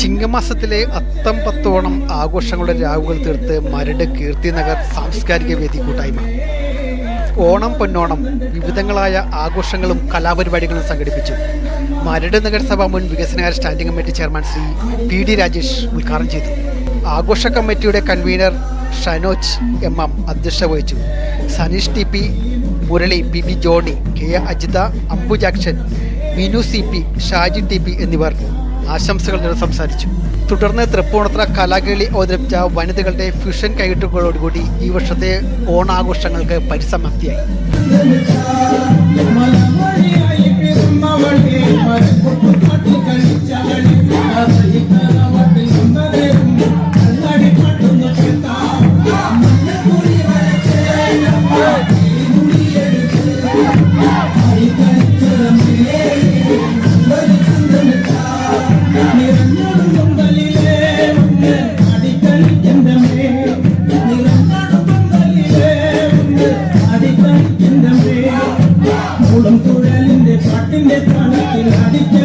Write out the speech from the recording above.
ചിങ്ങമാസത്തിലെ അത്തം പത്തോണം ആഘോഷങ്ങളുടെ രാവുകൾ തീർത്ത് മരട് കീർത്തിനഗർ സാംസ്കാരിക വേദി കൂട്ടായ്മ ഓണം പൊന്നോണം വിവിധങ്ങളായ ആഘോഷങ്ങളും കലാപരിപാടികളും സംഘടിപ്പിച്ചു. മരട് നഗരസഭ മുൻ വികസനകാര്യ standing committee chairman Shri PD Rajesh ഉദ്ഘാടനം ചെയ്തു. ആഘോഷ കമ്മിറ്റിയുടെ കൺവീനർ ഷനോജ് MM അധ്യക്ഷത വഹിച്ചു. Saneesh TP, Murali, PB Johny, KA Ajitha, Ambujakshan, Minu CP, Shaji TP എന്നിവർ ആശംസകൾ നേർന്ന് സംസാരിച്ചു. തുടർന്ന് തൃപ്പൂണിത്തുറ കലാകേളി അവതരിപ്പിച്ച വനിതകളുടെ ഫ്യൂഷൻ കൈകൊട്ടുകളോടുകൂടി ഈ വർഷത്തെ ഓണാഘോഷങ്ങൾക്ക് പരിസമാപ്തിയായി. പാട്ടിന്റെ പാട്ടിന്റെ